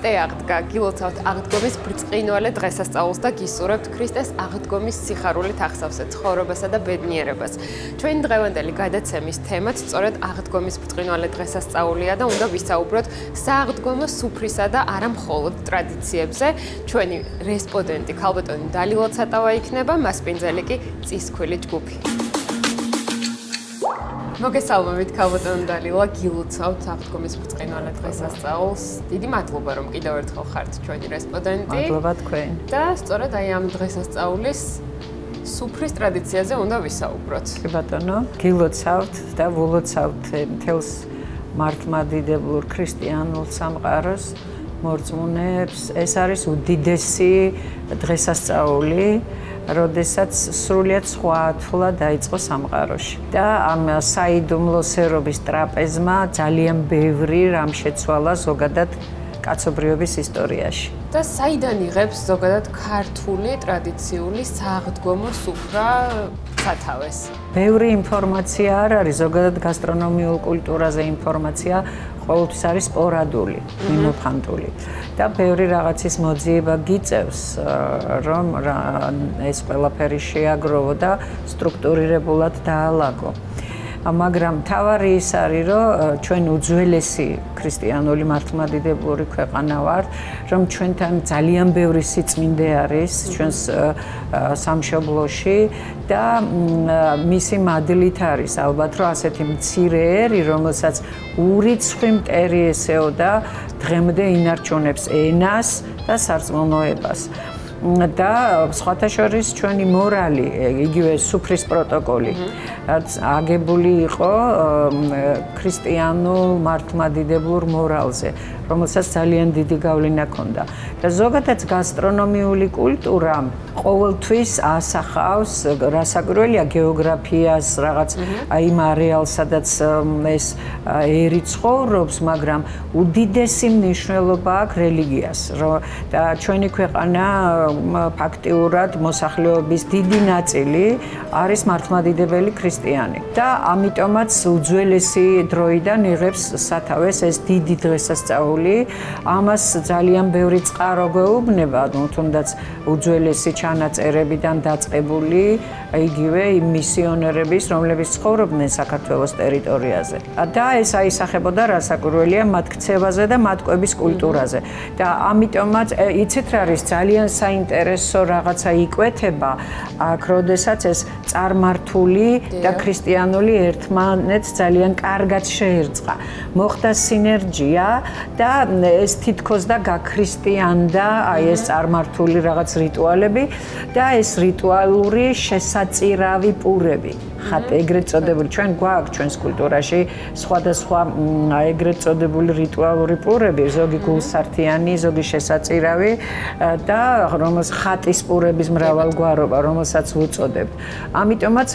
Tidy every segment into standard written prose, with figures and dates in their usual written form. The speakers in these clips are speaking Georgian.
ქრისტე აღდგა, გილოცავთ აღდგომის ბრწყინვალე დღესასწაულს და გისურვებთ ქრისტეს აღდგომის სიხარულით ახსავსეთ ცხოვრებასა და ბედნიერებას. Ჩვენი დღევანდელი გადაცემის თემაც სწორედ აღდგომის ბრწყინვალე დღესასწაულია და უნდა ვისაუბროთ სააღდგომო სუფრისა და არა მხოლოდ ტრადიციებზე. ჩვენი რესპონდენტი ქალბატონი დალი ლოცატავა იქნება, მასპინძელი კი წისქვილი ჯგუფი. მოგესალმებით ქალბატონი დალილა, გილოცავთ აღდგომის ბრწყინვალე დღესასწაულს. დიდი მადლობა რომ კიდევ ერთხელ ხართ ჩვენი რესპონდენტი. მადლობა თქვენ. და სწორედ აი ამ დღესასწაულის სუფრის ტრადიციაზე უნდა ვისაუბროთ. კი ბატონო, გილოცავთ და ვილოცავთ მთელს მართლმადიდებლურ ქრისტიანულ სამყაროს მორწმუნეებს. ეს არის უდიდესი დღესასწაული, როდესაც სრულიად სხვა ათვლა დაიწყო სამყაროში. და ამ საიდუმლოსერობის ტრაპეზმა ძალიან ბევრი რამ შეცვალა ზოგადად კაცობრიობის ისტორიაში. და საიდან იღებს ზოგადად ქართული ტრადიციული სააღდგომო სუფრა სათავეს? ბევრი ინფორმაცია არ არის, ზოგადად გასტრონომიულ კულტურაზე ინფორმაცია ყოველთვის არის სპორადული, მიმოფანტული. და ბევრი რაღაცის მოძიება გიწევს, რომ ეს ყველაფერი შეაგროვო და სტრუქტურირებულად დაალაგო. მაგრამ თავარი ის არის, რომ ჩვენ უძველესი ქრისტიანული მართლმადიდებლური ქვეყანა ვართ, რომ ჩვენთან ძალიან ბევრი სიწმინდე არის ჩვენს სამშობლოში და მისი მადლით არის ალბათ, რომ ასეთი მცირე ერი, რომელსაც ურიცხვი მტერი ესეო და დღემდე ინარჩუნებს ენას და სარწმუნოებას. და სხვათა შორის ჩვენი მორალი, იგივე სუფრის პროტოკოლი, აგებული იყო ქრისტიანულ მართლმადიდებლურ მორალზე, რომელსაც ძალიან დიდი გავლენა ჰქონდა. და ზოგადად გასტრონომიული კულტურა ყოველთვის ასახავს, რასაკვირველია, გეოგრაფიას, რაღაც იმ არეალს, სადაც ეს ერი ცხოვრობს, მაგრამ უდიდესი მნიშვნელობა აქვს რელიგიას. და ჩვენი ქვეყანა ფაქტიურად მოსახლეობის დიდი ნაწილი არის მართლმადიდებელი ქრისტიანი. და ამიტომაც უძველესი დროიდან იღებს სათავეს ეს დიდი დღესასწაული. ამას ძალიან ბევრი წყარო გვეუბნება, თუნდაც უძველესი ჩანაწერებიდან დაწყებული, იგივე იმ მისიონერების, რომლებიც ცხოვრობდნენ საქართველოს ტერიტორიაზე. და ეს აისახებოდა რასაკვირველია მათ ქცევაზე და მათ კვების კულტურაზე. და ამიტომაც იცით რა არის ძალიან საინტერესო რაღაცა იკვეთება აქ, როდესაც ეს წარმართული და ქრისტიანული ერთმანეთს ძალიან კარგად შეერწყა. მოხდა სინერგია და ეს თითქოს და გაქრისტიანდა აი ეს წარმართული რაღაც რიტუალები და ეს რიტუალური შესაწირავი პურები. ეგრეთ წოდებული, ჩვენ გვაქვს ჩვენს კულტურაში სხვადასხვა ეგრეთ წოდებული რიტუალური პურები, ზოგი გულსართიანი, ზოგი შესაწირავი და რომელს ხატის პურების მრავალგვარობა, რომელსაც ვუწოდებთ. ამიტომაც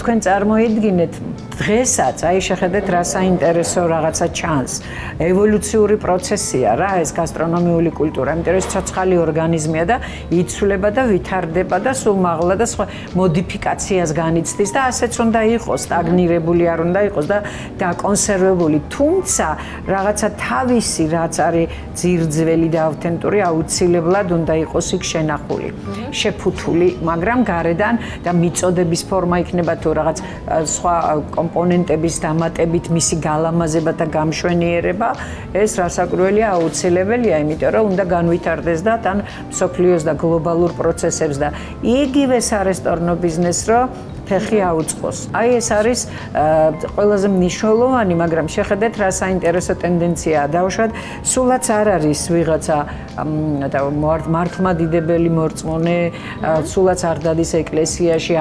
თქვენ წარმოიდგინეთ დღესაც, აი შეხედეთ რა საინტერესო რაღაცა ჩანს. ევოლუციური პროცესია რა ეს გასტრონომიული კულტურა, იმიტომ რომ ეს ცოცხალი ორგანიზმია და იცვლება და ვითარდება და სულ მაღლა და სხვა მოდიფიკაციას განიცდის და ასეც უნდა იყოს, სტაგნირებული არ უნდა იყოს და დაკონსერვებული. თუმცა რაღაცა თავისი რაც არის ძირძველი და ავთენტური აუცილებლად უნდა იყოს იქ შენახული, შეფუთული, მაგრამ გარედან და მიწოდების ფორმა იქნება თუ რაღაც სხვა კომპონენტების დამატებით მისი გალამაზება და გამშვენიერება, ეს რასაკვირველია აუცილებელია, იმიტომ რომ უნდა განვითარდეს და თან მსოფლიოს და გლობალურ პროცესებს და იგივე სარესტორნო ბიზნესს რო ფეხი აუწყოს. აი ეს არის ყველაზე მნიშვნელოვანი, მაგრამ შეხედეთ რა საინტერესო ტენდენციაა. დავუშვათ, სულაც არ არის ვიღაცა მართლმადიდებელი მორწმუნე, სულაც არ დადის ეკლესიაში,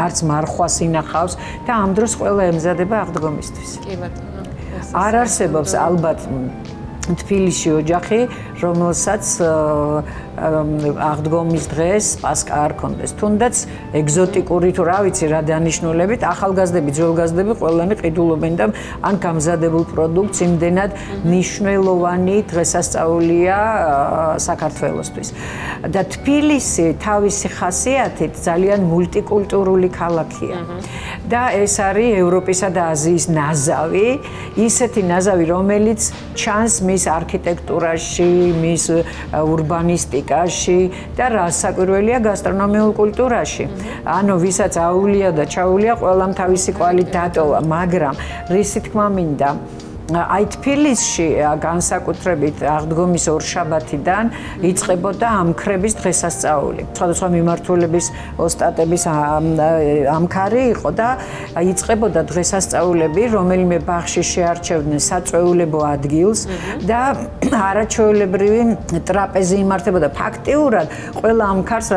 არც მარხვას ინახავს და ამ დროს ყველა ემზადება აღდგომისთვის. კი ბატონო. არ არსებობს ალბათ თბილისში ოჯახი, რომელსაც აღდგომის დღეს პასკა არ კონდეს. თუნდაც ეგზოტიკური თუ რა ვიცი რა დანიშნულებით ახალგაზრდები, ძველგაზრდები ყველანი ყიდულობენ და ან გამზადებულ პროდუქტს იმდენად მნიშვნელოვანი დღესასწაულია საქართველოსთვის. და თბილისი თავისი ხასიათით ძალიან მულტიკულტურული ქალაქია. და ეს არის ევროპისა და აზიის ნაზავი, ისეთი ნაზავი, რომელიც ჩანს მის არქიტექტურაში, მის ურბანისტიკაში და რასაკვირველია გასტრონომიულ კულტურაში. ანუ ვისაც აუვლია და ჩაუვლია, ყველამ თავისი კვალი დატოვა, მაგრამ რისი თქმა მინდა აი თბილისში განსაკუთრებით აღდგომის ორშაბათიდან იწყებოდა ამქრების დღესასწაული. სხვადასხვა მიმართულების ოსტატების ამქარი იყო და იწყებოდა დღესასწაულები, რომელიმე ბაღში შეარჩევდნენ საწვეულებო ადგილს და არაჩვეულებრივი ტრაპეზი იმართებოდა. ფაქტიურად ყველა ამქარს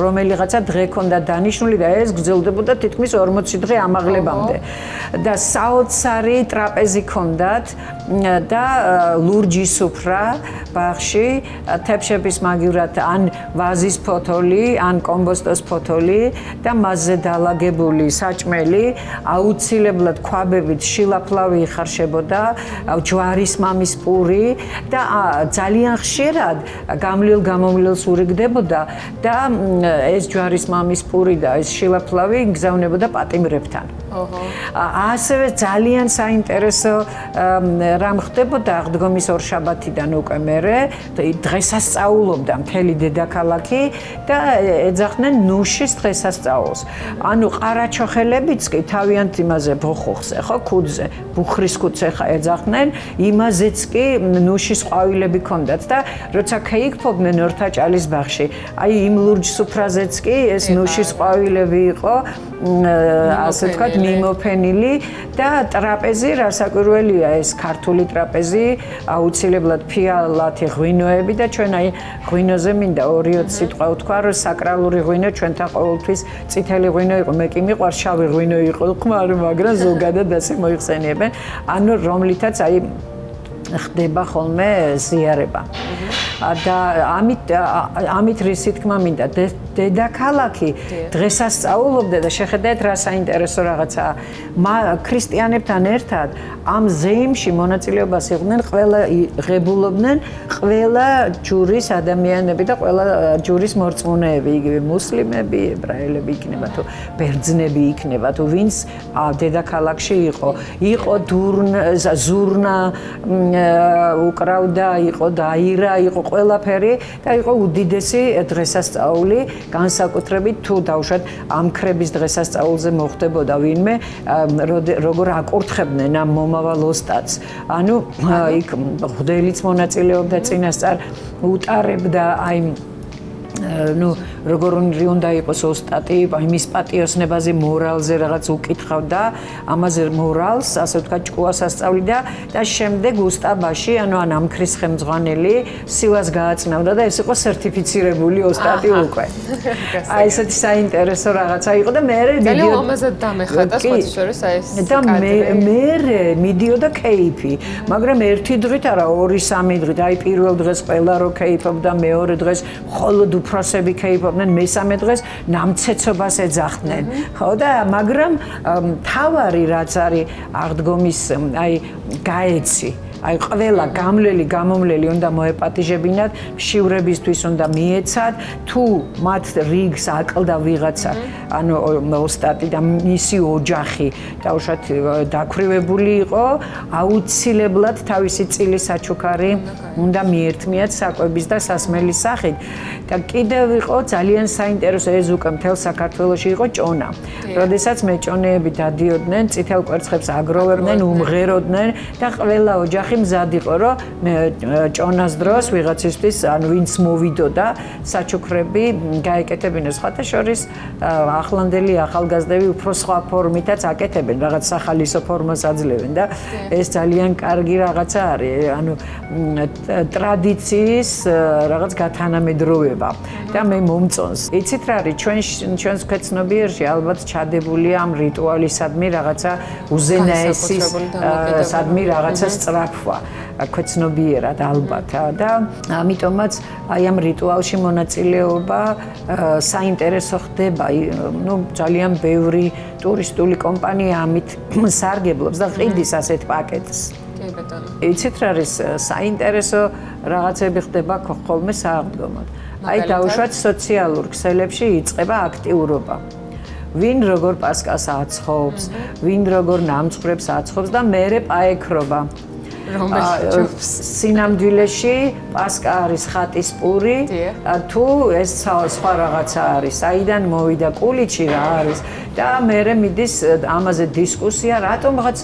რომელიღაცა დღე ჰქონდა დანიშნული და ეს გრძელდებოდა თითქმის 40 დღე ამაღლებამდე. და საოცარი ტრაპეზი ჰქონდა და ლურჯი სუფრა ბაღში, თეფშების მაგივრად ან ვაზის ფოთოლი, ან კომბოსტოს ფოთოლი და მასზე დალაგებული საჭმელი, აუცილებლად ქვაბებით შილაფლავი იხარშებოდა, ჯვარის მამის პური და ძალიან ხშირად გამლილ-გამომლილს ურიგდებოდა და ეს ჯვარის მამის პური და ეს შილაფლავი იგზავნებოდა პატიმრებთან. ასევე ძალიან საინტერესო რამ ხდებოდა აღდგომის ორშაბათიდან უკვე მერე დღესასწაულობდა მთელი დედაქალაქი და ეძახდნენ ნუშის დღესასწაულს. ანუ ყარაჩოხელებიც კი თავიანთ იმაზე ბოხოხზე, ხო, ქუდზე, ბუხრის ქუდს ხა ეძახდნენ, იმაზეც კი ნუშის ყვავილები ჰქონდათ და როცა ქეიქფობდნენ ორთაჭალის ბაღში, აი იმ ლურჯ სუფრაზეც კი ეს ნუშის ყვავილები იყო, ასე ვთქვათ, მიმოფენილი და ტრაპეზი რასაკვირველია ეს ქართული ტრაპეზი, აუცილებლად ფიალათი ღვინოები და ჩვენ აი ღვინოზე მინდა 2-3 სიტყვა ვთქვა, რომ საკრალური ღვინო ჩვენთან ყოველთვის წითელი ღვინო იყო, მე კი მიყვარს შავი ღვინო იყო, მაგრამ ზოგადად ასე მოიხსენიებენ, ანუ რომლითაც აი ხდება ხოლმე ზიარება. და ამით რისი თქმა მინდა დედაქალაქი დღესასწაულობდა და შეხედეთ რა საინტერესო რაღაცაა. ქრისტიანებთან ერთად ამ ზეიმში მონაწილეობას იღებდნენ ყველა ღებულობდნენ ყველა ჯურის ადამიანები და ყველა ჯურის მორწმუნეები, იგივე მუსლიმები, ებრაელები იქნება თუ ბერძნები იქნება თუ ვინც დედაქალაქში იყო. იყო ზურნა უკრავდა, იყო დაირა, იყო ყველაფერი და იყო უდიდესი დღესასწაული, განსაკუთრებით თუ დავუშვათ ამქრების დღესასწაულზე მოხდებოდა ვინმე, როგორ აკურთხებდნენ ამ მომავალ ოსტატს. ანუ იქ მღვდელიც მონაწილეობდა წინასწარ, უტარებდა აი როგორ უნდა იყოს ოსტატი, აი მის პატიოსნებაზე, მორალზე რაღაც უკითხავდა, ამაზე მორალს, ასე ვთქვათ, ჭკუას ასწავლიდა და შემდეგ უსტაბაში, ანუ ამქრის ხელმძღვანელი სივას გააწნავდა და ეს იყო სერტიფიცირებული ოსტატი უკვე. აი ესეთი საინტერესო რაღაცა იყო და მე ძალიან ამაზად დამეხატა სხვადასხვა აი ეს და მე მიდიოდა კეიფი, მაგრამ ერთი დღით არა, 2-3 დღით, აი პირველ დღეს ყველა რო კეიფობდა, მეორე დღეს მხოლოდ უფროსები კეიფობდნენ, მესამე დღეს ნამცეცობას ეძახდნენ. ხო და მაგრამ თავარი რაც არის აღდგომის აი გაეცი აი ყველა გამლელი გამომლელი უნდა მოეპატიჟებინათ, მშივრებისთვის უნდა მიეცათ, თუ მათ რიგს აკლდა ვიღაცა, ანუ ოსტატი და მისი ოჯახი დაუშვათ დაქვრივებული იყო, აუცილებლად თავისი წილის საჩუქარი უნდა მიერთმიათ საკვების და სასმელის სახით. და კიდევ იყო ძალიან საინტერესო, ეს უკვე მთელ საქართველოში იყო ჭონა. როდესაც მეჭონეები დადიოდნენ, წითელ კვერცხებს აგროვებდნენ, უმღეროდნენ და ყველა ოჯახი მზად იყო, რომ ჭონას დროს ვიღაცისთვის, ანუ ვინც მოვიდოდა, საჩუქრები გაეკეთებინოს. ხათა შორის ახლანდელი ახალგაზრდები უფრო სხვა ფორმითაც აკეთებენ, რაღაც სახალისო ფორმას აძლევენ და ეს ძალიან კარგი რაღაცა არის, ანუ ტრადიციის რაღაც გათანამედროვება და მე მომწონს. იცით რა არის, ჩვენს ქვეცნობიერში ალბათ ჩადებულია ამ რიტუალისადმი რაღაცა უზენაესის სადმი რაღაცა სწრაფვა. ქვეცნობიერად ალბათ და ამიტომაც აი ამ რიტუალში მონაწილეობა საინტერესო ხდება. ნუ ძალიან ბევრი ტურისტული კომპანია ამით სარგებლობს და ყიდის ასეთ პაკეტს. იცით რა არის საინტერესო რაღაცები ხდება ხოლმე სააღდგომოდ. აი დაუშვათ სოციალურ ქსელებში იწყება აქტიურობა. ვინ როგორ პასკას აცხობს, ვინ როგორ ნამწყვრებს აცხობს და მერე პაექრობა. სინამდვილეში პასკა არის ხატის პური, თუ ეს სხვა რაღაცა არის, საიდან მოვიდა კულიჩი რა არის და მერე მიდის ამაზე დისკუსია, რატომღაც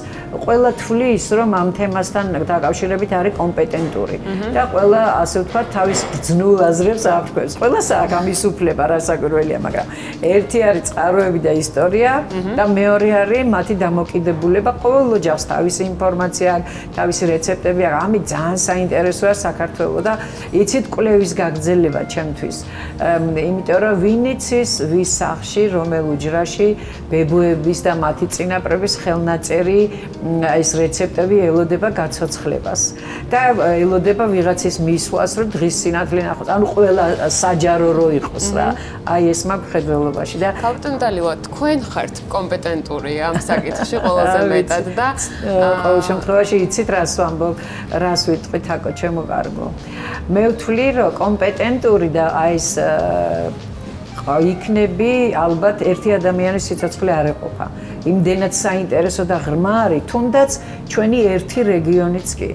ყველა თვლის, რომ ამ თემასთან დაკავშირებით არის კომპეტენტური და ყველა ასე ვთქვათ თავის ბრძნულ აზრებს აფრქვევს. ყველას აქვს ამის უფლება, რასაკვირველია, მაგრამ ერთი არის წყაროები და ისტორია და მეორე არის მათი დამოკიდებულება ყოველ ოჯახს თავისი ინფორმაცია, თავისი რეცეპტები, ამით ძალიან საინტერესოა საქართველო და იცით კვლევის გაგრძელება ჩემთვის. იმიტომ რომ ვინ იცის ვის სახლში, რომელ უჯრაში ბებუების და მათი წინაპრების ხელნაწერი ეს რეცეპტები ელოდება გაცოცხლებას და ელოდება ვიღაცის მისვლას, რომ დღის სინათლე ნახოს. ანუ ყველა საჯარო რო იყოს რა. აი ეს მაქვს ხედველობაში და კაპიტანტალიო, თქვენ ხართ კომპეტენტური ამ საკითხში ყველაზე მეტად და ყოველ შემთხვევაში იცით რას ვამბობ, რას ვიტყვით აკო ჩემო კარგო. მე ვთვლი რომ კომპეტენტური და აი ეს იქნები ალბათ ერთი ადამიანის სიცოცხლე არ ეყოფა. იმდენად საინტერესო და ღრმა არის, თუნდაც ჩვენი ერთი რეგიონიც კი.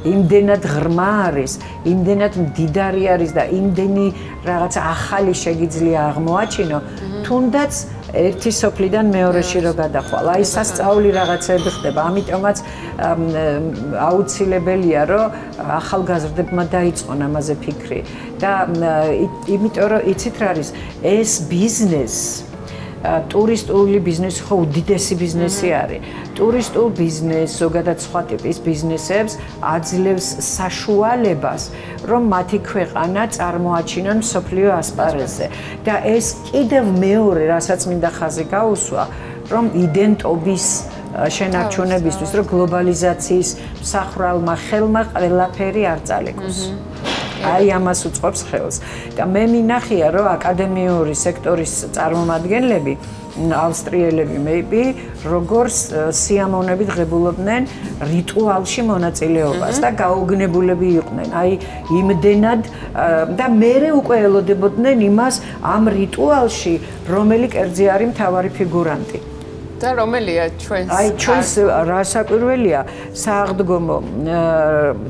იმდენად ღრმა არის, იმდენად მდიდარი არის და იმდენი რაღაც ახალი შეგიძლია აღმოაჩინო, თუნდაც ერთი სოფლიდან მეორეში რო გადახვალ. აი სასწაული რაღაცები ხდება, ამიტომაც აუცილებელია რომ ახალგაზრდებმა დაიწყონ ამაზე ფიქრი და იმიტომ რომ იცით რა არის ეს ბიზნესი ტურისტული ბიზნესი ხო უდიდესი ბიზნესი არის. ტურისტულ ბიზნესს, ზოგადად სხვა ტიპის ბიზნესებს აძლევს საშუალებას, რომ მათი ქვეყანა წარმოაჩინონ მსოფლიო ასპარეზზე. და ეს კიდევ მეორე, რასაც მინდა ხაზი გაუსვა, რომ იდენტობის შენარჩუნებისთვის, რომ გლობალიზაციის მსახრალმა ხელმა ყველაფერი არ წალეკოს. აი ამას უწყობს ხელს და მე მინახია რომ აკადემიური სექტორის წარმომადგენლები ავსტრიელები maybe როგორც სიამოვნებით ღებულობდნენ რიტუალში მონაწილეობას და გაუგნებულები იყვნენ აი იმდენად და მერე უკვე ელოდებოდნენ იმას ამ რიტუალში რომელი კერძი არის მთავარი ფიგურანტი და რომელია ჩვენს აი ჩვენს რასაკვირველია სააღდგომო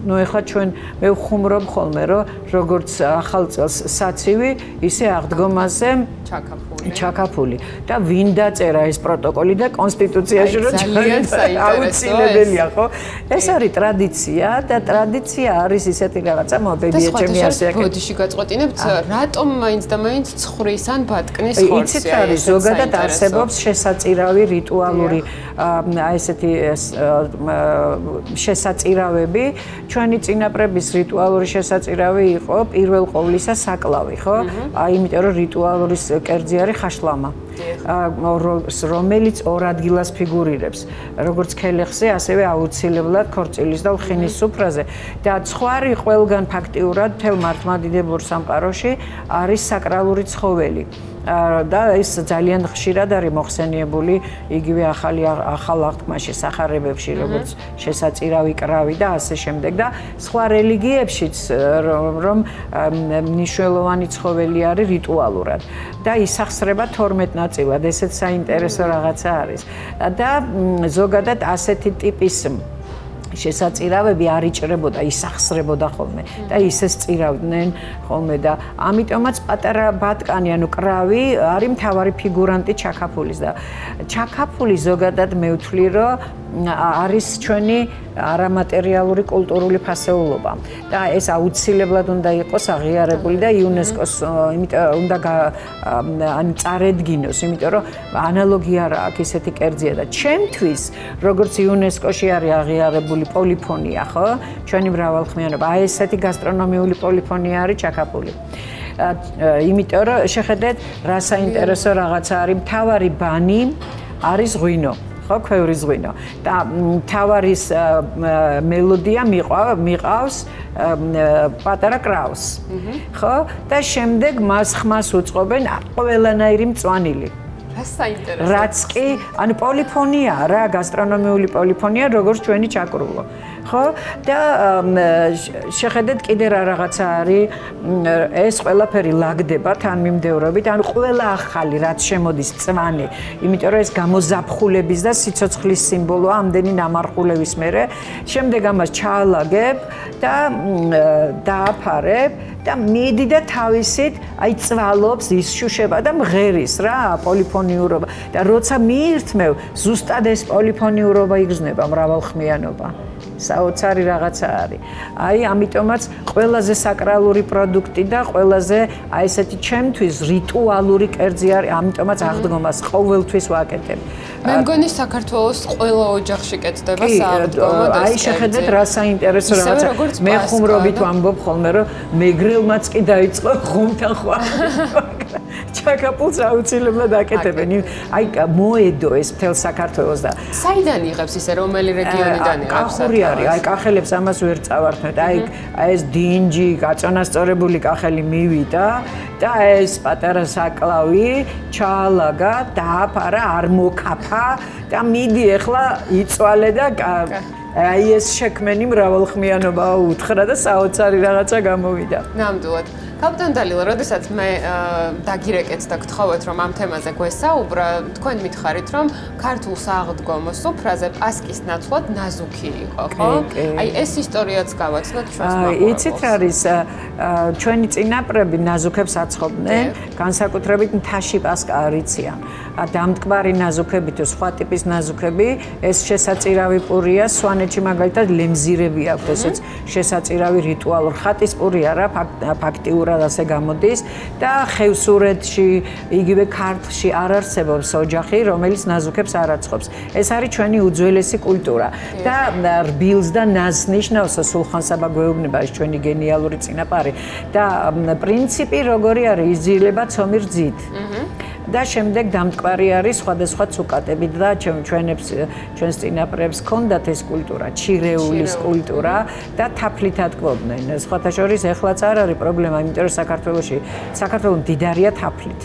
ნუ ეხლა ჩვენ მე ვხუმრობ ხოლმე რომ როგორც ახალ წელს საცივი ისე აღდგომაზე ჩაკაფული და ვინ დაწერა ეს პროტოკოლი და კონსტიტუციაში რომ ძალიან აუცილებელია ხო ეს არის ტრადიცია და ტრადიცია არის ისეთი რაღაცა მოდედია ჩემი ასეაკე ბოდიში გაწყვეტინებთ რატომ მაინც და მაინც ცხვრის ან ბატკნის ხორცი იცით არის ზოგადად არსებობს შესაწირავი რიტუალური აი ესეთი შესაწირავები ჩვენი წინაპრების რიტუალური შესაწირავი იყო პირველ ყოვლისა საკლავი ხო აი იმიტომ რომ რიტუალური კერძი არის ხაშლამა რომელიც ორ ადგილას ფიგურირებს როგორც ქელეხზე ასევე აუცილებლად ქორწილის და ლხინის სუფრაზე და ცხვარი ყველგან ფაქტიურად მთელ მართლმადიდებელ სამყაროში არის საკრალური ცხოველი და ეს ძალიან ხშირად არის მოხსენიებული იგივე ახალ აღთქმაში სახარებებში როგორც შესაწირავი კრავი და ასე შემდეგ და სხვა რელიგიებშიც რომ მნიშვნელოვანი ცხოველი არის რიტუალურად და ისახსრება 12 ნაწილად ესეც საინტერესო რაღაცა არის და ზოგადად ასეთი ტიპის შესაწირავები არ იჭრებოდა, ისახსრებოდა ხოლმე და ისეს წირავდნენ ხოლმე და ამიტომაც პატარა ბატკანი, ანუ კრავი არის მთავარი ფიგურანტი ჩაკაფულის და ჩაკაფული ზოგადად მე ვთვლი, რომ არის ჩვენი არამატერიალური კულტურული ფასეულობა და ეს აუცილებლად უნდა იყოს აღიარებული და იუნესკოს უნდა წარედგინოს, იმიტომ რომ ანალოგია რა აქვს ესეთი კერძია და ჩემთვის როგორც იუნესკოში არის აღიარებული პოლიფონია, ხო? ჩვენი მრავალხმიანობა. აი ესეთი გასტრონომიული პოლიფონია არის ჩაკაფული. იმიტომ რომ შეხედეთ რა საინტერესო რაღაცა არის, მთავარი ბანი არის ღვინო. ხო, ქვევრის ღვინო. და თავარის მელოდია მიყავს პატარა კრაუს. ხო? და შემდეგ მას ხმას უწყობენ ყველანაირი მწვანილი. რაც კი, ანუ პოლიფონია რა, გასტრონომიული პოლიფონია, როგორც ჩვენი ჩაკრულო. ხო? და შეხედეთ კიდე რა რაღაცა არის, ეს ყველაფერი ლაგდება თანმიმდევრობით, ანუ ყველა ახალი რაც შემოდის წვანი, იმიტომ რომ ეს გამოზაფხულების და სიცოცხლის სიმბოლოა ამდენი ნამარხულების მერე, შემდეგ ამას ჩაალაგებ და დააფარებ და მიდი და თავისით აი წვალობს ის შუშება და მღერის რა პოლიფონიურობა და როცა მიირთმევ ზუსტად ეს პოლიფონიურობა იგრძნება მრავალხმიანობა საოცარი რაღაცა არის. აი ამიტომაც ყველაზე საკრალური პროდუქტი და ყველაზე აი ესეთი ჩემთვის რიტუალური კერძი არის, ამიტომაც აღდგომას ყოველთვის ვაკეთებ. მე მგონი საქართველოს ყველა ოჯახში კეთდება სააღდგომო და აი შეხედეთ რა საინტერესო რაღაცა. მე ხუმრობით ვამბობ ხოლმე რომ მეგრელმაც კი დაიწყო ხუმთან ხვალ. ჩაკაპულს აუცილებლად აკეთებენ. აი მოედო ეს მთელ საქართველოს და საიდან იღებს ისე რომელი რეგიონიდან იღებს? აი კახელებს ამას ვერ წავართმევთ. აი ეს დინჯი, გაწონასწორებული კახელი მივიდა და ეს პატარა საკლავი ჩაალაგა, დააფარა, არ მოკაფა და მიდი ახლა იწვალე და აი ეს შექმენი მრავალხმიანობა უთხრა და საოცარი რაღაცა გამოვიდა. ნამდვილად. კაპიტან დალილა, როდესაც მე დაგირეკეთ და გთხოვეთ რომ ამ თემაზე გვესაუბრა, თქვენ მითხარით რომ ქართულ სააღდგომო სუფრაზე პასკის ნაცვლად ნაზუქი იყო, ხო? აი ეს ისტორიაც გავაცნოთ ჩვენს მაყურებელს. იცით რა არის, ჩვენი წინაპრები ნაზუქებს აცხობდნენ, განსაკუთრებით მთაში პასკა არიციან. დამტკბარი ნაზუქები თუ სხვა ტიპის ნაზუქები, ეს შესაწირავი პურია, სვანეთში მაგალითად ლემზირები აქვს, ესეც შესაწირავი რიტუალური ხატის პური არა, ფაქტიურად ასე გამოდის და ხევსურეთში, იგივე ქართლში არ არსებობს ოჯახი, რომელიც ნაზუქებს არ აცხობს. ეს არის ჩვენი უძველესი კულტურა და რბილს და ნაზს ნიშნავს სულხან-საბა გვეუბნება ეს ჩვენი გენიალური წინაპარი და პრინციპი როგორი არის, იზრდება ცომი რძით. და შემდეგ დამტკბარი არის სხვადასხვა ცუკატებით და ჩვენს წინაპრებს ჰქონდათ ეს კულტურა, ჩირეულის კულტურა და თაფლით ატკბობდნენ. სხვათა შორის ეხლაც არ არის პრობლემა, იმიტომ რომ საქართველო მდიდარია თაფლით.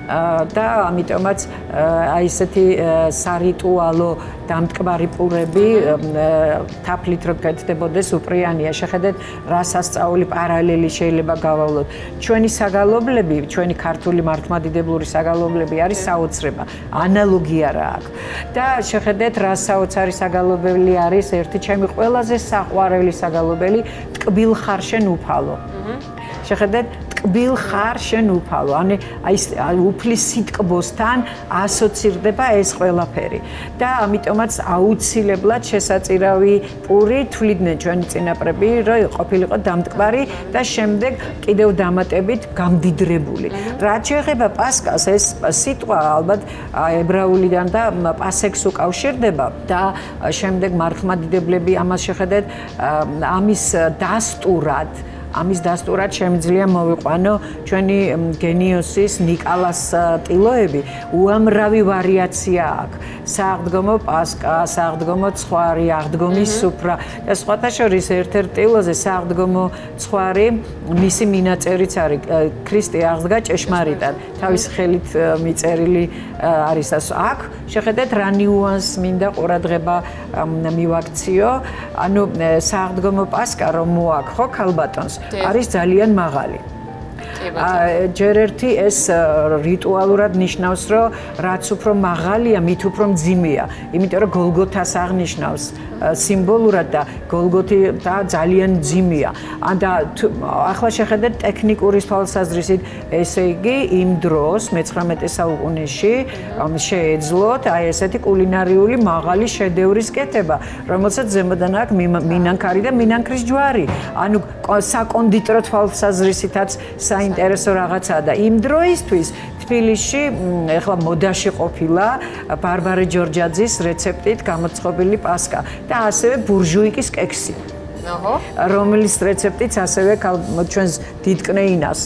და ამიტომაც აი ესეთი სარიტუალო დამტკბარი პურები თაფლით რო კეთდებოდეს უპრიანია. შეხედეთ რა სასწაული პარალელი შეიძლება გავავლოთ. ჩვენი საგალობლები, ჩვენი ქართული მართლმადიდებლური საგალობლები არის საოცრება, ანალოგია რა აქვს. და შეხედეთ რა საოცარი საგალობელი არის ერთი ჩემი ყველაზე საყვარელი საგალობელი ტკბილ ხარ შენ უფალო. შეხედეთ ტკბილ ხარ შენ უფალო. აი უფლის სიტკბოსთან ასოცირდება ეს ყველაფერი. და ამიტომაც აუცილებლად შესაწირავი პური თვლიდნენ ჩვენი წინაპრები, რომ ყოფილიყო დამტკბარი და შემდეგ კიდევ დამატებით გამდიდრებული. რაც შეეხება პასკას, ეს სიტყვა ალბათ ებრაულიდან და პასექს უკავშირდება და შემდეგ მართლმადიდებლები ამას შეხედეთ ამის დასტურად შემიძლია მოვიყვანო ჩვენი გენიოსის ნიკალას ტილოები. უამრავი ვარიაცია აქვს. სააღდგომო პასკა, სააღდგომო ცხვარი, აღდგომის სუფრა და სხვათა შორის ერთ-ერთ ტილოზე სააღდგომო ცხვარი, მისი მინაწერიც არის ქრისტე აღდგა ჭეშმარიტად. თავის ხელით მიწერილი არის და აქ შეხედეთ რა ნიუანს მინდა ყურადღება მივაქციო. ანუ სააღდგომო პასკა რომ მოაქვს ხო ქალბატონს არის ძალიან მაღალი. ჯერ ერთი ეს რიტუალურად ნიშნავს, რომ რაც უფრო მაღალია, მით უფრო მძიმეა. იმიტომ რომ გოლგოთას აღნიშნავს სიმბოლურად და გოლგოთი და ძალიან მძიმეა. და ახლა შეხედეთ ტექნიკური თვალსაზრისით, ესე იგი იმ დროს მე-19 საუკუნეში შეეძლოთ აი ესეთი კულინარიული მაღალი შედევრის კეთება, რომელსაც ზემოდან აქვს მინანქარი და მინანქრის ჯვარი. ანუ საკონდიტრო თვალსაზრისითაც საინტერესო რაღაცაა და იმ დროისთვის თბილისში ეხლა მოდაში ყოფილა ბარბარე ჯორჯაძის რეცეპტით გამოწყობილი პასკა და ასევე ბურჟუიკის კექსი. რომლის რეცეპტიც ასევე ჩვენს დიდკნეინას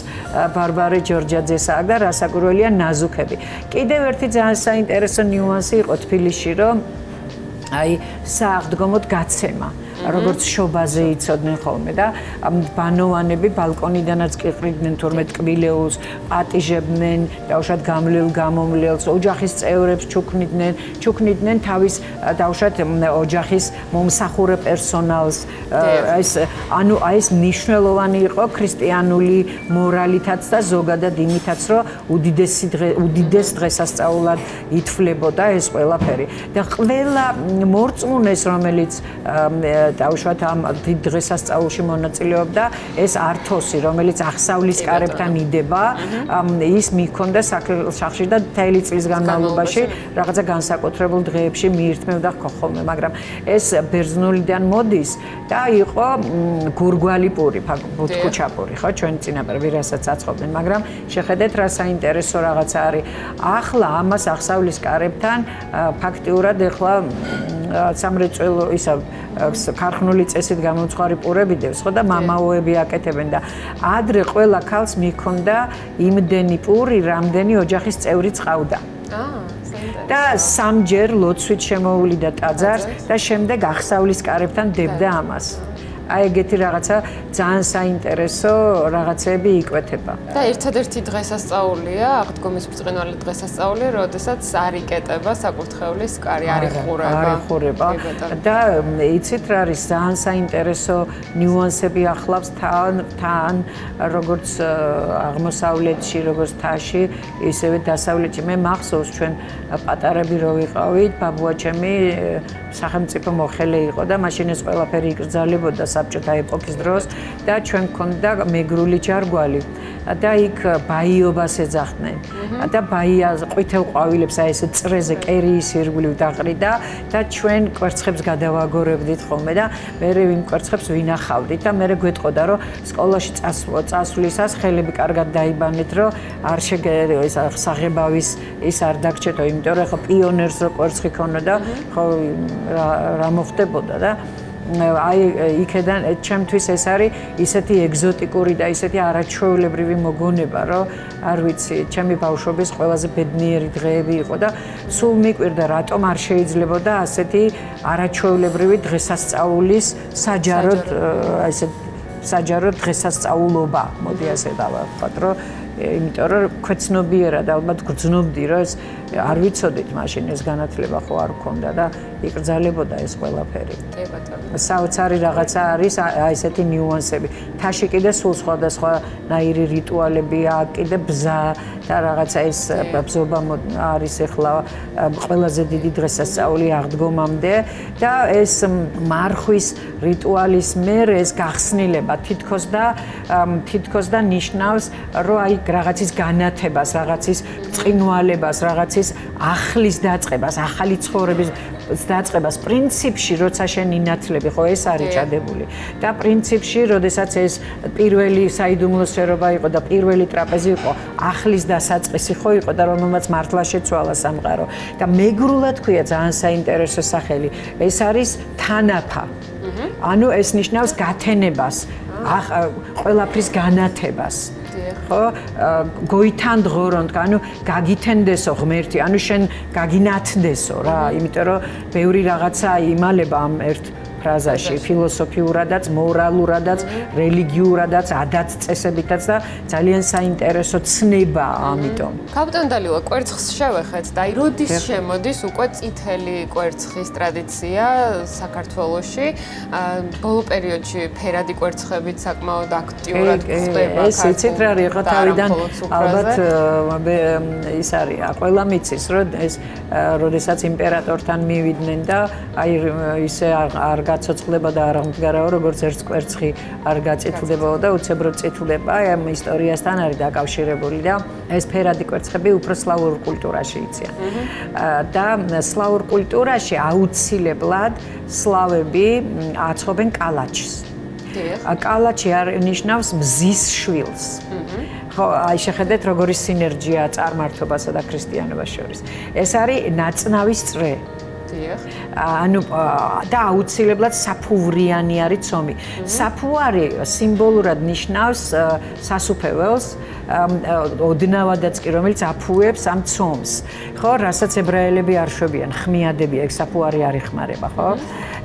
ბარბარე ჯორჯაძეს აქვს და რასაკვირველია ნაზუქები. კიდევ ერთი ძალიან საინტერესო ნიუანსი იყო თბილისში, რომ აი სააღდგომოდ გაცემა როგორც შობაზე იცოდნენ ხოლმე და ბანოვანები ბალკონიდანაც ყიყრიდნენ თორმეტ კბილეულს, პატიჟებდნენ, დაუშვათ გამლილ გამომლელს, ოჯახის წევრებს ჩუქნიდნენ თავის დაუშვათ ოჯახის მომსახურე პერსონალს. ანუ ეს მნიშვნელოვანი იყო ქრისტიანული მორალითაც და ზოგადად იმითაც, რომ უდიდეს დღესასწაულად ითვლებოდა ეს ყველაფერი. და ყველა მორწმუნეს, რომელიც დაუშვათ ამ დიდ დღესასწაულში მონაწილეობდა, ეს ართოსი, რომელიც აღსავლის კარებთან იდება, ის მიქონდა სახლში და მთელი წლის განმავლობაში რაღაცა განსაკუთრებულ დღეებში მიირთმევდა ხოლმე, მაგრამ ეს ბერძნულიდან მოდის და იყო გურგვალი პური, ბუთქუჩაპური, ხო, ჩვენ წინაპრები რასაც აწყობდნენ, მაგრამ შეხედეთ რა საინტერესო რაღაცა არის. ახლა ამას აღსავლის კარებთან ფაქტიურად ახლა სამრეწველო ისა ქარხნული წესით გამომწვარი პურები დევს, ხო და მამაოები აკეთებენ და ადრე ყველა ქალს მიქონდა იმდენი პური, რამდენი ოჯახის წევრიც ყავდა. და სამჯერ ლოცვით შემოუვლიდა ტაძარს და შემდეგ აღსავლის კარებთან დებდა ამას. აი ეგეთი რაღაცა ძალიან საინტერესო რაღაცები იკვეთება. და ერთადერთი დღესასწაულია, აღდგომის ბრწყინვალე დღესასწაული, როდესაც არ იკეტება საკურთხევლის კარი, არ იხურება. და იცით რა არის ძალიან საინტერესო ნიუანსები ახლავს თან როგორც აღმოსავლეთში, როგორც თაში, ისევე დასავლეთში. მე მახსოვს ჩვენ პატარები რო ვიყავით, ბაბუა ჩემი სახელმწიფო მოხელე იყო და მაშინ ეს ყველაფერი იკრძალებოდა საბჭოთა ეპოქის დროს და ჩვენ მქონდა მეგრული ჯარგვალი და იქ ბაიობას ეძახდნენ და ბაია ყვითელ ყვავილებს აი ესე წრეზე კერიის ირგვლივ დაყრიდა და ჩვენ კვერცხებს გადავაგორებდით ხოლმე და მე იმ კვერცხებს ვინახავდით და მე გვეტყოდა რომ სკოლაში წასვლისას ხელები კარგად დაიბანეთ რომ არ ეს საღებავის ის არ დაგჭეთო იმიტომ რომ ხო პიონერს რო კვერცხი ქონოდა ხო რა მოხდებოდა და აი იქედან ჩემთვის ეს არის ისეთი ეგზოტიკური და ისეთი არაჩვეულებრივი მოგონება რომ არ ვიცი ჩემი ბავშვობის ყველაზე ბედნიერი დღეები იყო და სულ მიკვირდა რატომ არ შეიძლებოდა ასეთი არაჩვეულებრივი დღესასწაულის საჯაროდ ესე საჯაროდ დღესასწაულობა მოდი ასე დავახვათ რომ იმიტომ რომ ქვეცნობიერად ალბათ გრძნობდი რომ ეს არ ვიცოდით მაშინ ეს განათლება ხო არ მქონდა და იკრძალებოდა ეს ყველაფერი. კი ბატონო. საოცარი რაღაცა არის აი ესეთი ნიუანსები. თაში კიდე სულ სხვადასხვანაირი რიტუალებია, კიდე ბზა და რაღაცა ეს ბზობა არის ახლა ყველაზე დიდი დღესასწაული აღდგომამდე და ეს მარხვის რიტუალის მერე ეს გახსნილება თითქოს და ნიშნავს რომ აი რაღაცის განათებას, რაღაცის ბრწყინვალებას, რაღაცის ახლის დაწყებას, ახალი ცხოვრების დაწყებას პრინციპში, როცა შენ ინათლები, ხო ეს არის ჩადებული. და პრინციპში, როდესაც ეს პირველი საიდუმლო სფეროება იყო და პირველი ტრაპეზი იყო, ახლის დასაწყისი ხო იყო და რომელმაც მართლა შეცვალა სამყარო. და მეგრულად ქვია ძალიან საინტერესო სახელი. ეს არის თანაფა. ანუ ეს ნიშნავს გათენებას, ყველაფრის განათებას. ხო გოითანდღორონთ ანუ გაგითენდესო ღმერთი ანუ შენ გაგინათნდესო რა იმიტომ რომ ბევრი რაღაცა იმალება ამ ერთ ფრაზაში ფილოსოფიურადაც მორალურადაც რელიგიურადაც ადათ-წესებითაც და ძალიან საინტერესო ცნება ამიტომ კაპიტან დალიო კვერცხს შევეხეთ და აი როდის შემოდის უკვე წითელი კვერცხის ტრადიცია საქართველოში ბოლო პერიოდში ფერადი კვერცხებით საკმაოდ აქტიურად ხდება ეს იცით რა არის ხო თავიდან ალბათ ის არის ყველა მიცის რომ ეს როდესაც იმპერატორთან მივიდნენ და აი ისე არ გაცოცხლება და არ აღმდგარაო როგორც ერთ კვერცხი არ გაწითლდებაო და უცებროდ წითლდება ამ ისტორიასთან არის დაკავშირებული და ეს ფერადი კვერცხები უფრო სლავურ კულტურაში იციან და სლავურ კულტურაში აუცილებლად სლავები აცხობენ კალაჩს კალაჩი ნიშნავს მზის შვილს ხო აი შეხედეთ როგორი სინერგია წარმართობასა და ქრისტიანობას შორის ეს არის ნაწნავის წრე ანუ და აუცილებლად საფუვრიანი არის ცომი. საფუარი სიმბოლურად ნიშნავს სასუფეველს, ოდნავადაც კი რომელიც აფუებს ამ ცომს. ხო, რასაც ებრაელები არ შვებიან, ხმიადებია, ეგ საფუარი არ იხმარება, ხო?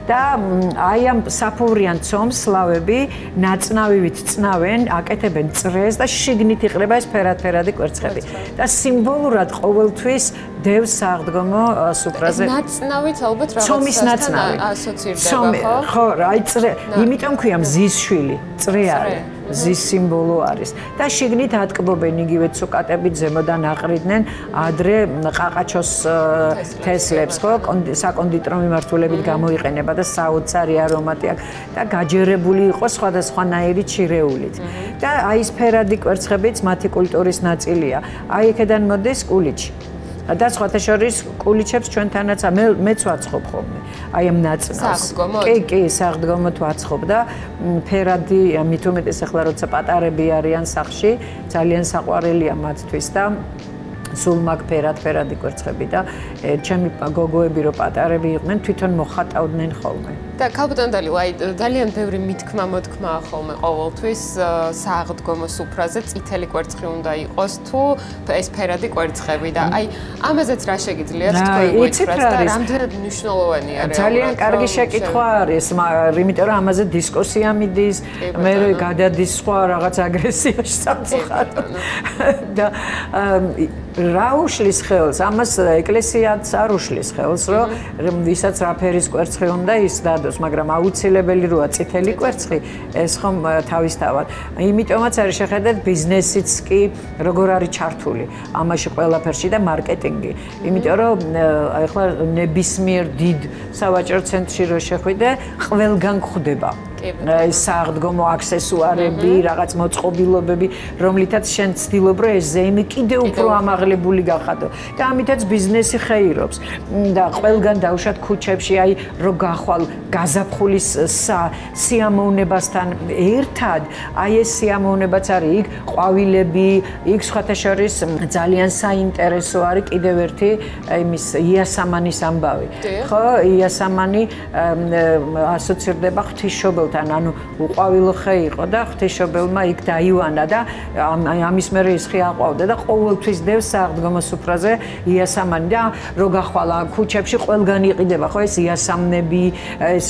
და აი ამ საფუვრიან ცომს სლავები ნაწნავივით წნავენ, აკეთებენ წრეს და შიგნით იყრება ეს ფერადფერადი კვერცხები. და სიმბოლურად ყოველთვის დევს საღდგომო სუფრაზე. ნაწნავით ალბათ რაღაცასთან ასოცირდება, ხო? ხო, აი წრე, იმიტომ ქვია მზის შვილი, წრე არის. ზის სიმბოლო არის და შიგნით ატკბობენ იგივე ცუკატებით ზემოდან აყრიდნენ ადრე ყაყაჩოს თესლებს ხო საკონდიტრო მიმართულებით გამოიყენება და საოცარი არომატი აქვს და გაჯერებული იყო სხვადასხვანაირი ჩირეულით და აი ეს ფერადი კვერცხებიც მათი კულტურის ნაწილია აი აქედან მოდის კულიჩი და სხვათა შორის კულიჩებს ჩვენთანაც მეც ვაცხობ ხოლმე. აი ამ ნაწნავს. კი, საღდგომოთ ვაცხობ და ფერადი მით უმეტეს ახლა როცა პატარები არიან სახლში, ძალიან საყვარელია მათთვის და სულ მაგ ფერადი კვერცხები და ჩემი გოგოები რო პატარები იყვნენ, თვითონ მოხატავდნენ ხოლმე. და ქალბატონდალი, აი ძალიან ბევრი მითქმა მოთქმაა ხოლმე ყოველთვის საღდგომო სუფრაზე წითელი კვერცხი უნდა იყოს თუ ეს ფერადი კვერცხები და აი ამაზეც რა შეგიძლიათ თქვენ გითხრათ და რამდენად მნიშვნელოვანია რეალურად. ძალიან კარგი შეკითხვა არის, იმიტომ რომ ამაზე დისკუსია მიდის, მე გადადის სხვა რაღაც აგრესიაში სამწუხაროდ. და რა უშლის ხელს? ამას ეკლესიაც არ უშლის ხელს, რომ ვისაც რა ფერის კვერცხი უნდა ის დადოს, მაგრამ აუცილებელი როა წითელი კვერცხი, ეს ხომ თავისთავად. იმიტომაც არის შეხედეთ ბიზნესიც კი როგორ არის ჩართული ამაში ყველაფერში და მარკეტინგი. იმიტომ რომ ახლა ნებისმიერ დიდ სავაჭრო ცენტრში რო შეხვიდე, ყველგან გვხვდება. საღდგომო აქსესუარები, რაღაც მოწყობილობები, რომლითაც შენ ცდილობ რომ ეს ზეიმი კიდე უფრო ამაღლებული გახადო და ამითაც ბიზნესი ხეირობს და ყველგან დავუშვათ ქუჩებში, აი რო გახვალ გაზაფხულის სიამოვნებასთან ერთად, აი ეს სიამოვნებაც არის იქ ყვავილები, იქ სხვათა შორის ძალიან საინტერესო არის კიდევ ერთი იმის იასამანის ამბავი. ხო, იასამანი ასოცირდება ღვთისმშობელთან ანუ უყვავილო ხე იყო და ღვთისმშობელმა იქ დაივანა და ამის მერე ის ხე აყვავდა და ყოველთვის დევს საღდგომო სუფრაზე იასამანი და რო გახვალა ქუჩებში ყველგან იყიდება ხო ეს იასამნები ეს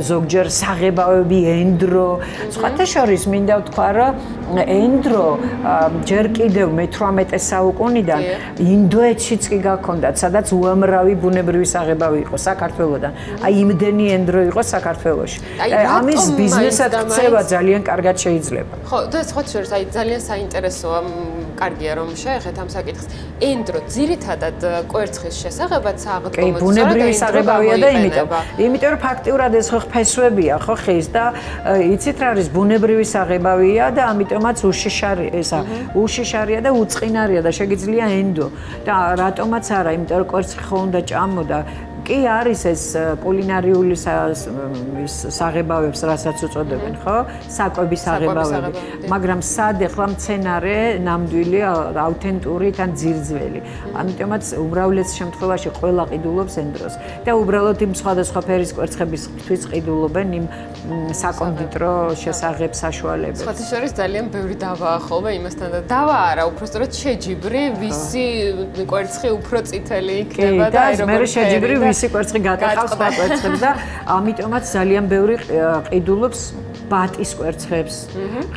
ზოგჯერ საღებავები ენდრო სხვათა შორის მინდა ვთქვა რომ ენდრო ჯერ კიდევ მე-18 საუკუნიდან ინდოეთშიც კი გაქონდათ სადაც უამრავი ბუნებრივი საღებავი იყო საქართველოსთან აი იმდენი ენდრო იყო საქართველოში ამის ბიზნესად ქცევა ძალიან კარგად შეიძლება. ხო, და სხვა შორის აი ძალიან საინტერესოა, კარგია რომ შეეხეთ ამ საკითხს. ენდრო ძირითადად კვერცხის შესახებაც საღდგომო კი, ბუნებრივი საღებავია და იმიტომ რომ ფაქტიურად ეს ხო ფესვებია, ხო ხის და იცით რა არის ბუნებრივი საღებავია და ამიტომაც უშიშარია და უწყინარია და შეგიძლია ენდო. და რატომაც არა, იმიტომ რომ კვერცხი ხო უნდა ჭამო და კი არის ეს კულინარიული საღებავებს რასაც უწოდებენ, ხო? საკვების საღებავები. მაგრამ სად ეხლა მცენარე ნამდვილი აუთენტური თან ძირძველი. ამიტომაც უმრავლეს შემთხვევაში ყველა ყიდულობს ენდროს და უბრალოდ იმ სხვადასხვა ფერის კვერცხებისთვის ყიდულობენ იმ საკონდიტრო შესაღებ საშუალებებს. სხვათა შორის ძალიან ბევრი დავაა ხოლმე იმასთან და დავა არა, უბრალოდ შეჯიბრი, ვისი კვერცხი უფრო წითელი იქნება და აი როგორ შეჯიბრი ვისი კვერცხი გატახავს სხვა კვერცხებს და ამიტომაც ძალიან ბევრი ყიდულობს ბატის კვერცხებს,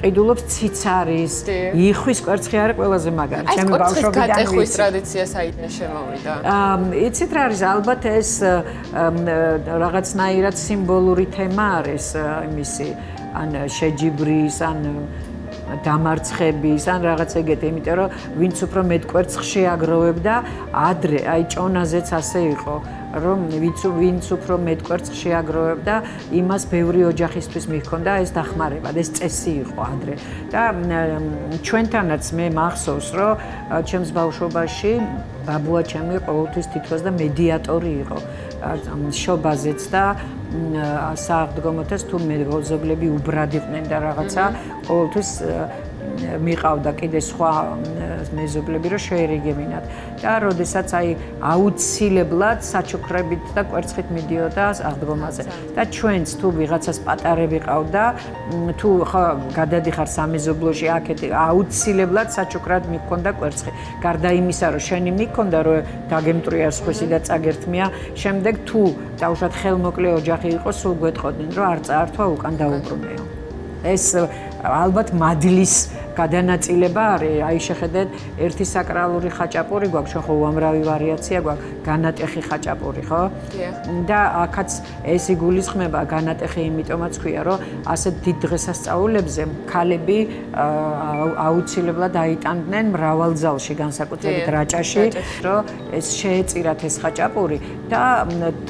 ყიდულობს ციცარის, იხვის კვერცხი არის ყველაზე მაგარი. ჩემი ბავშვობიდან გატეხვის ტრადიცია საიდან შემოვიდა? იცით რა არის, ალბათ ეს რაღაცნაირად სიმბოლური თემა არის იმისი, ან შეჯიბრის, ან დამარცხების ან რაღაც ეგეთი, იმიტომ რომ ვინც უფრო მეტ კვერცხს შეაგროვებდა, ადრე აი ჭონაზეც ასე იყო, რომ ვინც უფრო მეტ კვერცხს შეაგროვებდა, იმას ბევრი ოჯახისთვის მიჰქონდა ეს დახმარება, ეს წესი იყო ადრე. და ჩვენთანაც მე მახსოვს, რომ ჩემს ბავშვობაში ბაბუა ჩემი ყოველთვის თითქოს და მედიატორი იყო. შობაზეც და საღდგომოთაც თუ მეზობლები უბრად იყვნენ და რაღაცა ყოველთვის მიყავდა კიდე სხვა მეზობლები რომ შეერიგებინათ და როდესაც აი აუცილებლად საჩუქრებით და კვერცხით მიდიოდა აღდგომაზე და ჩვენც თუ ვიღაცას პატარები ყავდა თუ გადადიხარ სამეზობლოში აქეთ აუცილებლად საჩუქრად მიქონდა კვერცხი გარდა იმისა რომ შენი მიქონდა რომ დაგემტრია სხვისი და წაგერთმია შემდეგ თუ დაუშვათ ხელმოკლე ოჯახი იყო სულ გვეტყოდნენ რომ არ წაართვა უკან დაუბრუნეო ეს ალბათ მადლის გადანაწილება არის აი შეხედეთ ერთი საკრალური ხაჭაპური გვაქვს ჩვენ ხო უამრავი ვარიაცია გვაქვს განატეხი ხაჭაპური ხო და აქაც ეს იგულისხმება განატეხი იმიტომაც ქვია რომ ასეთ დიდ დღესასწაულებზე ქალები აუცილებლად აიტანდნენ მრავალ ძალში განსაკუთრებით რაჭაში რომ ეს შეეწირათ ეს ხაჭაპური და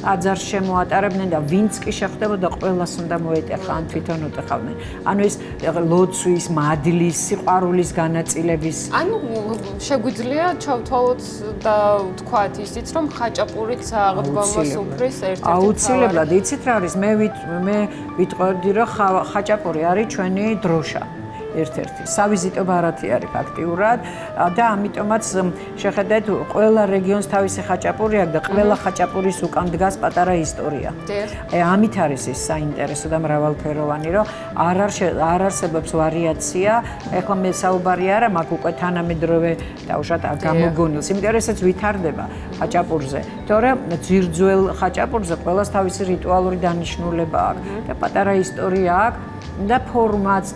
ტაძარს შემოატარებდნენ და ვინც კი შეხვდებოდა ყველას უნდა მოეტეხა ან თვითონ უტეხავდნენ ანუ ეს ლოცვის მადლის ყვარულის განაწილების ანუ შეგვიძლია ჩავთვალოთ და ვთქვათ ისიც რომ ხაჭაპურით აღდგომას უფრის ერთ-ერთი აუცილებლად იცით რა არის მე ვიტყოდი რომ ხაჭაპური არის ჩვენი დროშა ერთ-ერთი სავიზიტო ბარათი არის ფაქტიურად და ამიტომაც შეხედეთ ყველა რეგიონს თავისი ხაჭაპური აქვს და ყველა ხაჭაპურის უკან დგას პატარა ისტორია. ამით არის ის საინტერესო და მრავალფეროვანი რომ არ არსებობს ვარიაცია. ეხლა მე საუბარი არა მაქვს უკვე თანამედროვე დაუშვათ გამოგონილს. იმიტომ რომ ესეც ვითარდება ხაჭაპურზე. თორემ ძირძველ ხაჭაპურზე ყველას თავისი რიტუალური დანიშნულება აქვს და პატარა ისტორია აქვს. და ფორმაც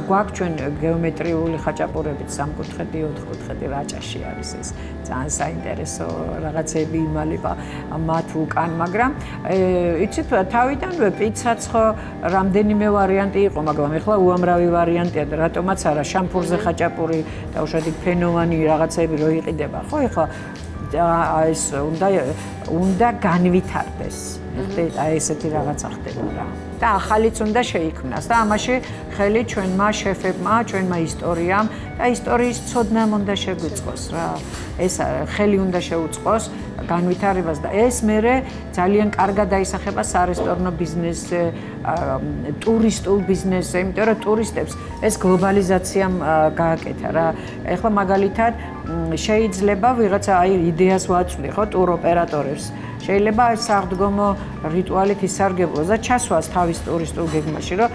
გვაქვს ჩვენ გეომეტრიული ხაჭაპურებით სამკუთხედი, ოთხკუთხედი რაჭაში არის ეს ძალიან საინტერესო რაღაცები იმალება მათ უკან, მაგრამ იცით თავიდანვე პიცაც ხო რამდენიმე ვარიანტი იყო, მაგრამ ეხლა უამრავი ვარიანტია და რატომაც არა შამფურზე ხაჭაპური და უშუალოდ ფენოვანი რაღაცები რო იყიდება, ხო ეხლა ეს უნდა განვითარდეს. აი ესეთი რაღაცა ხდება რა. და ახალიც უნდა შეიქმნას და ამაში ხელი ჩვენმა შეფებმა, ჩვენმა ისტორიამ და ისტორიის ცოდნამ უნდა შეგვიწყოს რა. ეს ხელი უნდა შეუწყოს განვითარებას და ეს მერე ძალიან კარგად დაისახება სარესტორნო ბიზნესზე, ტურისტულ ბიზნესზე, იმიტომ რომ ტურისტებს ეს გლობალიზაციამ გააკეთა რა. ეხლა მაგალითად შეიძლება ვიღაცა აი იდეას ვაწვდი ხო ტურ ოპერატორებს. შეიძლება ეს აღდგომო რიტუალით ისარგებლოს და ჩასვას თავის ტურისტულ გეგმაში, რომ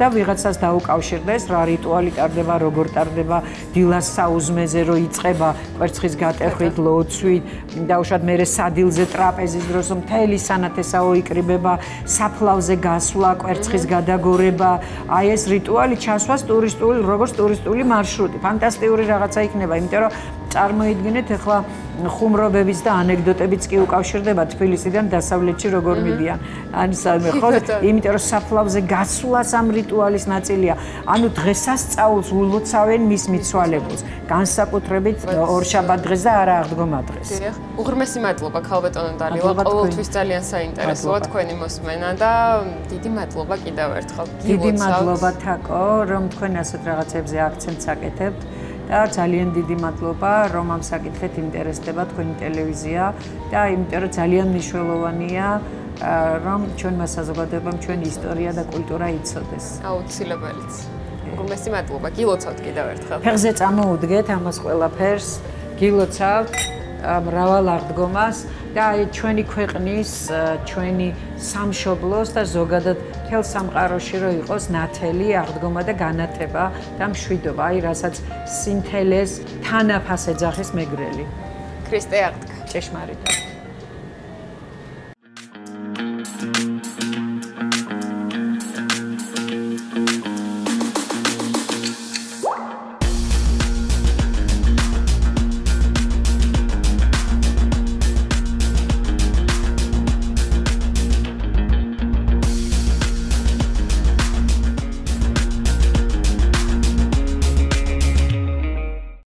და ვიღაცას დაუკავშირდეს რა რიტუალი ტარდება, როგორ ტარდება, დილას საუზმეზე რო იწყება კვერცხის გატეხვით, ლოცვით, და უშად მერე სადილზე ტრაპეზის დროს მთელი სანათესაო იკრიბება, საფლავზე გასვლა, კვერცხის გადაგორება, აი ეს რიტუალი ჩასვას ტურისტული, როგორც ტურისტული მარშრუტი. ფანტასტიკური რაღაცა იქნება, იმიტომ რომ წარმოიდგინეთ ახლა ხუმრობების და ანეკდოტებიც კი უკავშირდება თბილისიდან დასავლეთში როგორ მიდიან. ანუ ხო, იმიტომ რომ საფლავზე გასვლას ამ რიტუალის ნაწილია. ანუ დღესასწაულს ულოცავენ მის მიცვალებულს, განსაკუთრებით ორშაბათ დღეს და არა აღდგომა დღეს. უღრმესი მადლობა ქალბატონო დალილა, ყოველთვის ძალიან საინტერესოა თქვენი მოსმენა და დიდი მადლობა კიდევ ერთხელ. დიდი მადლობა თაკო, რომ თქვენ ასეთ რაღაცებზე აქცენტს აკეთებთ. და ძალიან დიდი მადლობა რომ ამ საკითხით ინტერესდება თქვენი ტელევიზია და იმიტომ რომ ძალიან მნიშვნელოვანია რომ ჩვენმა საზოგადოებამ ჩვენი ისტორია და კულტურა იცოდეს. აუცილებელიც. უღრმესი მადლობა. გილოცავთ კიდევ ერთხელ. ფეხზე წამოუდგეთ ამას ყველაფერს. გილოცავთ მრავალ აღდგომას და აი ჩვენი ქვეყნის, ჩვენი სამშობლოს და ზოგადად მთელ სამყაროში რო იყოს ნათელი აღდგომა და განათება და მშვიდობა, აი რასაც სინთელეს თანაფას ეძახის მეგრელი. ქრისტე აღდგა. ჭეშმარიტად.